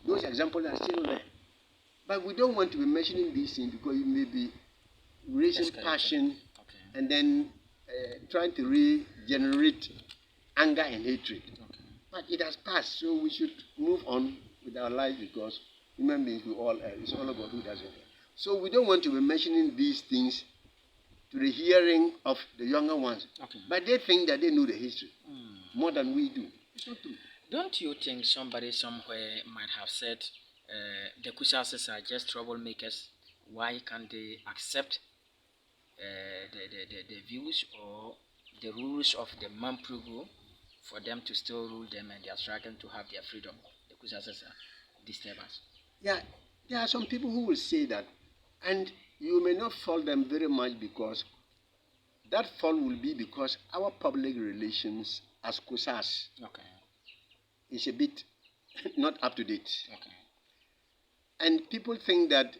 Those examples are still there. But we don't want to be mentioning these things because it may be raising passion and then trying to regenerate anger and hatred. But it has passed, so we should move on with our lives because human beings, it's all about who does it. So we don't want to be mentioning these things to the hearing of the younger ones. But they think that they know the history more than we do. It's not true. Don't you think somebody somewhere might have said the Kusases are just troublemakers? Why can't they accept the views or the rules of the Mampugu for them to still rule them and they are struggling to have their freedom? The Kusases are disturbers. Yeah, there are some people who will say that, and you may not fault them very much because that fault will be because our public relations as Kusas is a bit not up to date. And people think that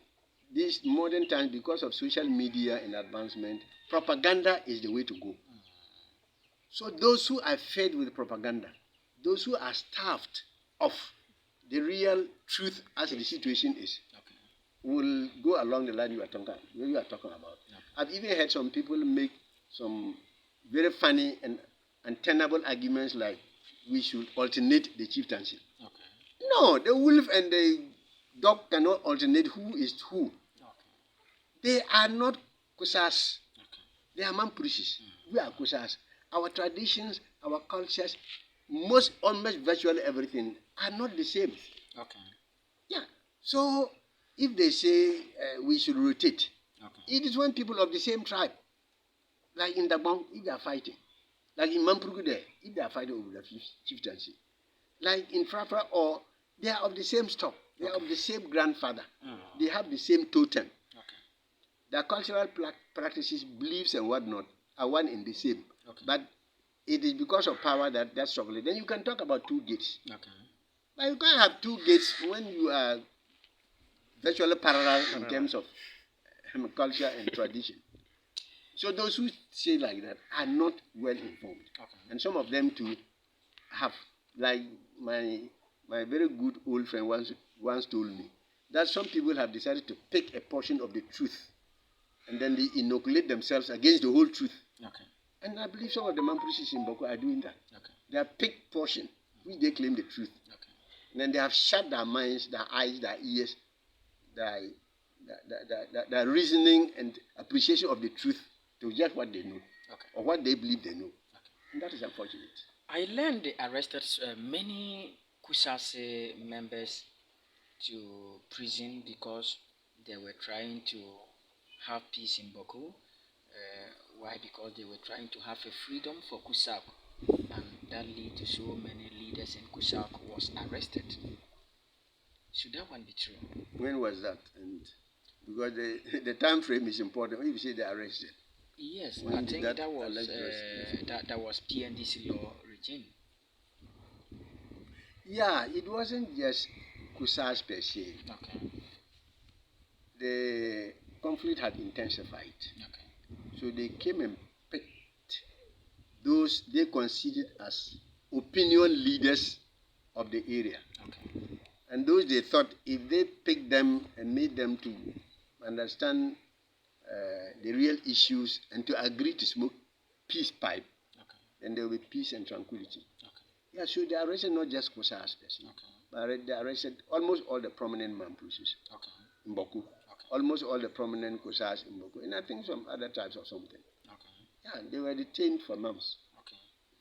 these modern times, because of social media and advancement, propaganda is the way to go. So those who are fed with propaganda, those who are starved of the real truth as the situation is, will go along the line you are talking about. I've even heard some people make some very funny and untenable arguments like we should alternate the chieftaincy. No, the wolf and the dog cannot alternate who is who. They are not Kusas. They are Mampuris. We are Kusas. Our traditions, our cultures, almost virtually everything are not the same. Yeah. So if they say we should rotate, it is when people of the same tribe, like in Dagbon, if they are fighting, like in Mampugu there, if they are fighting over the chieftaincy, like in Frafra, or they are of the same stock, they are of the same grandfather, they have the same totem. Their cultural practices, beliefs, and whatnot are one and the same. But it is because of power that that's struggling. Then you can talk about two gates. But you can't have two gates when you are virtually parallel in terms of culture and tradition. So those who say like that are not well informed. And some of them too have, like my very good old friend once told me, that some people have decided to pick a portion of the truth and then they inoculate themselves against the whole truth. And I believe some of the Mampuris in Boko are doing that. They have picked portion, which they claim the truth. And then they have shut their minds, their eyes, their ears, their reasoning and appreciation of the truth to just what they know or what they believe they know. And that is unfortunate. I learned they arrested many Kusase members to prison because they were trying to have peace in Boko. Why? Because they were trying to have a freedom for Kusak, and that led to so many leaders in Kusak was arrested. Should that one be true? When was that? And because the time frame is important. When you say they arrested. Yes, I think that was PNDC law regime. Yeah, it wasn't just Kusas per se. The conflict had intensified. So they came and picked those they considered as opinion leaders of the area. And those they thought if they picked them and made them to understand the real issues and to agree to smoke peace pipe, then there will be peace and tranquility. Yeah, so they arrested not just Kusas person, but they arrested almost all the prominent Mampusis in Boku. Almost all the prominent Kusas in Boku. And I think some other tribes or something. Yeah, they were detained for months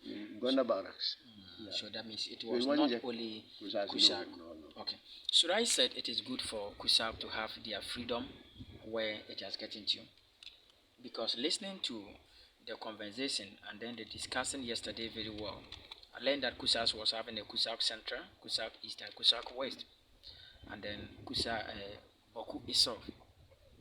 in Gonda barracks. Yeah. So that means it was not only Kusak. No. Should I say it is good for Kusak to have their freedom where it has gotten to? Because listening to the conversation and then the discussion yesterday very well, I learned that Kusak was having a Kusak Central, Kusak East, and Kusak West, and then Kusak Boku itself.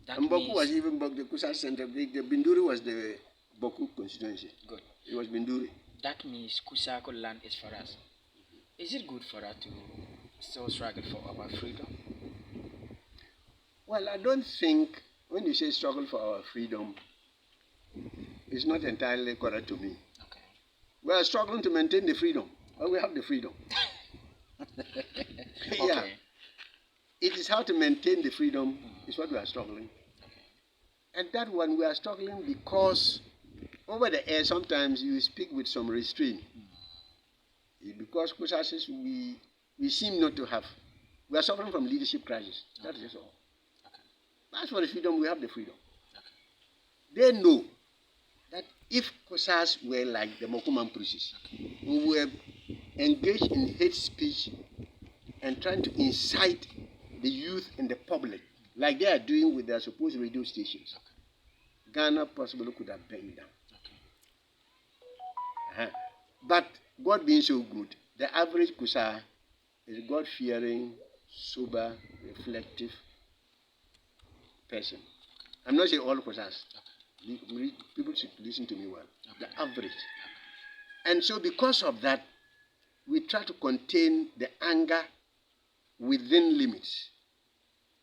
And Boku was even the Kusak Center. The Binduri was the Boku constituency. Good. It was Binduri. That means Kusak land is for us. Is it good for us to still struggle for our freedom? Well, I don't think when you say struggle for our freedom, it's not entirely correct to me. We are struggling to maintain the freedom. Well, we have the freedom. Yeah. how to maintain the freedom is what we are struggling. And that one we are struggling because over the air sometimes you speak with some restraint. Because Kusas we seem not to have. We are suffering from leadership crisis. That is all. As for the freedom, we have the freedom. They know that if Kusas were like the Mokuman Prusis, who were engaged in hate speech and trying to incite the youth and the public, like they are doing with their supposed radio stations, Ghana possibly could have burned down. But God being so good, the average Kusa is a God-fearing, sober, reflective person. I'm not saying all Kusas. People should listen to me well. The average. And so because of that, we try to contain the anger within limits.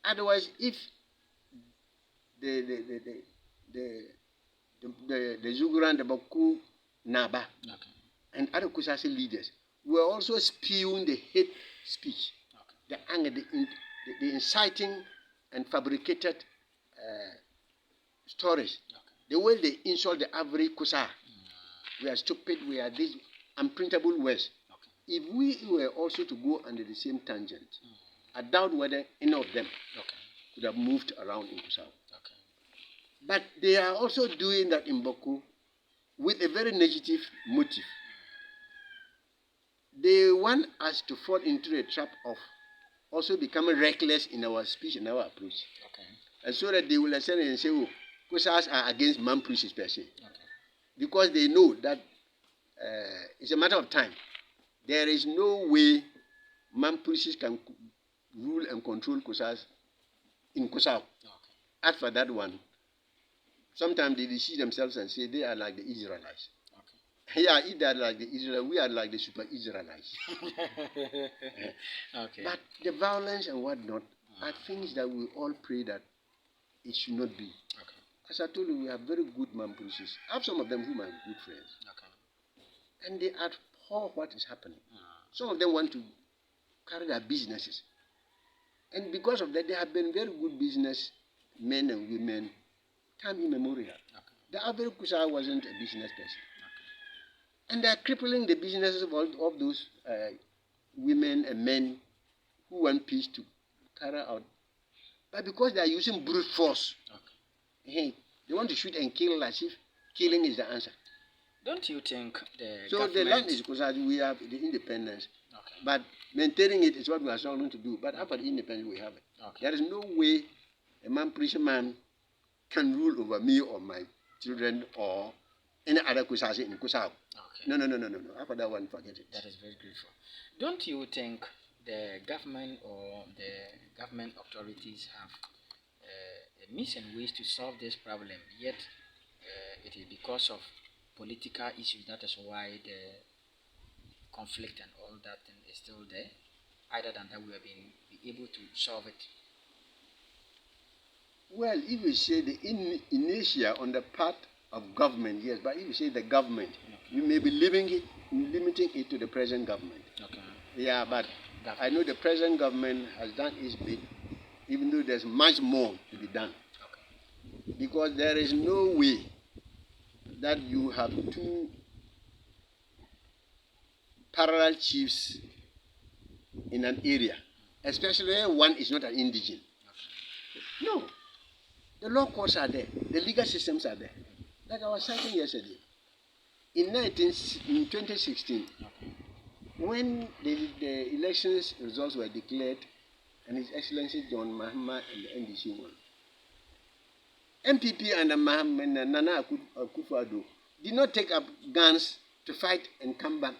Otherwise, if the Zuguran, the Baku, Naba, and other Kusasi leaders were also spewing the hate speech, the anger, the inciting and fabricated stories. The way they insult the average Kusa. We are stupid, we are these unprintable words. If we were also to go under the same tangent, I doubt whether any of them could have moved around in Kusau. But they are also doing that in Boku with a very negative motive. They want us to fall into the trap of also becoming reckless in our speech and our approach. And so that they will listen and say, oh, Kusas are against man preachers per se. Because they know that it's a matter of time. There is no way man preachers can rule and control Kusas in Kusau. As for that one, sometimes they deceive themselves and say they are like the Israelites. Yeah, if they are like the Israelites, we are like the super Israelites. But the violence and whatnot are things that we all pray that it should not be. As I told you, we have very good man preachers. I have some of them who are good friends. And they abhor what is happening. Some of them want to carry their businesses. And because of that, they have been very good business men and women, time immemorial. The average Kusa wasn't a business person. And they are crippling the businesses of those women and men who want peace to carry out. But because they are using brute force, they want to shoot and kill as if killing is the answer. Don't you think the government... the land is because we have the independence, but maintaining it is what we are struggling to do. But after the independence, we have it. There is no way a man, preacher man, can rule over me or my children or any other Kusasi in Kusau. No. After that one, forget it. That is very grateful. Don't you think the government or the government authorities have missing ways to solve this problem, yet it is because of political issues, that is why the conflict and all that thing is still there, other than that we have been able to solve it? Well, if you say the inertia on the part of government, yes, but if you say the government, you may be limiting it to the present government. Yeah, but I know the present government has done its bit, even though there's much more to be done. Because there is no way that you have two parallel chiefs in an area, especially when one is not an indigene. No. The law courts are there. The legal systems are there. Like I was citing yesterday. In 2016, when the elections results were declared and His Excellency John Mahama and the NDC won, MPP and Nana Akufo-Addo did not take up guns to fight and come back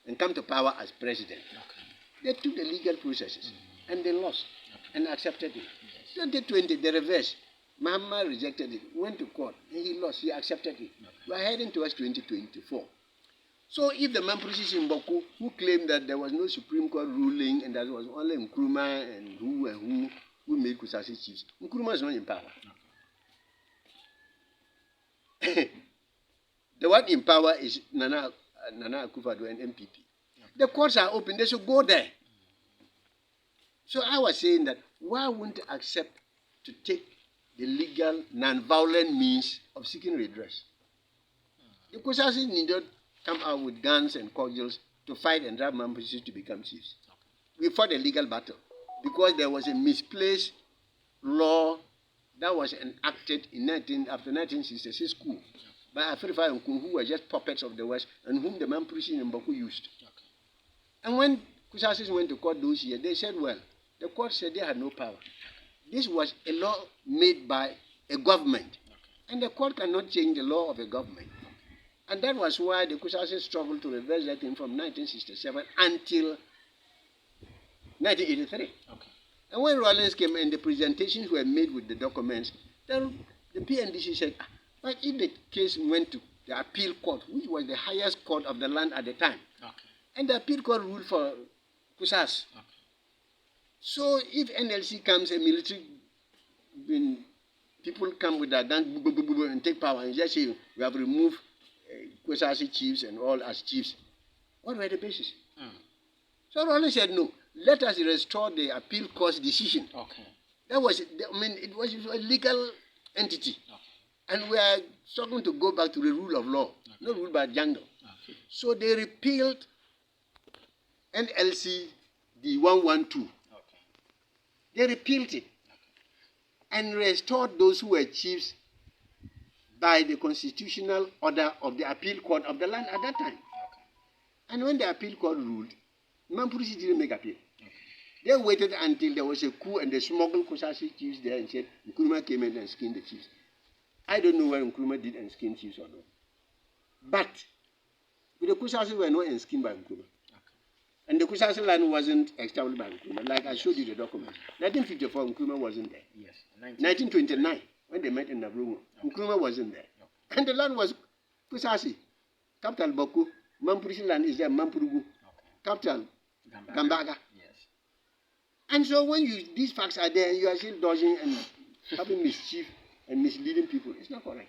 and come to power as president. They took the legal processes and they lost and accepted it. 2020, the reverse. Mahama rejected it, went to court, and he lost. He accepted it. We are heading towards 2024. So if the Mampusis in Boku, who claimed that there was no Supreme Court ruling and that was only Nkrumah and who made Kusasi chiefs, Nkrumah is not in power. The one in power is Nana Akufo-Addo and MPP. The courts are open. They should go there. So I was saying that why wouldn't accept to take the legal, non-violent means of seeking redress? The Kusasi need not come out with guns and cordials to fight and drive Mampusis to become chiefs. We fought a legal battle because there was a misplaced law that was enacted after 1966 coup by Afrifa and Kun, who were just puppets of the West and whom the Mampusis and Baku used. And when Kusasis went to court those years, they said, well, the court said they had no power. This was a law made by a government. And the court cannot change the law of a government. And that was why the Kusasis struggled to reverse that thing from 1967 until 1983. And when Rawlings came and the presentations were made with the documents, then the PNDC said, but if the case went to the appeal court, which was the highest court of the land at the time, and the appeal court ruled for Kusas. So if NLC comes and military, people come with their guns and take power and just say, we have removed Kusasi chiefs and all as chiefs, what were the basis? So Rawlings said, no, let us restore the appeal court's decision. That was, it was a legal entity. And we are struggling to go back to the rule of law, not ruled by jungle. So they repealed NLC the 112. They repealed it and restored those who were chiefs by the constitutional order of the appeal court of the land at that time. And when the appeal court ruled, Mampurusi didn't make appeal. They waited until there was a coup and they smuggled Kusasi chiefs there and said Nkrumah came in and skinned the chiefs. I don't know whether Nkrumah did and skinned chiefs or not. But the Kusasi were not skinned by Nkrumah. And the Kusasi land wasn't established by Nkrumah. Like I showed you the documents. 1954, Nkrumah wasn't there. Yes. 1929, when they met in Nabrumo, Nkrumah wasn't there. And the land was Kusasi. Capital Boku. Mampurusi land is there, Mampurugu. Capital Gambaga. Yes. And so when these facts are there, you are still dodging and having mischief and misleading people. It's not correct.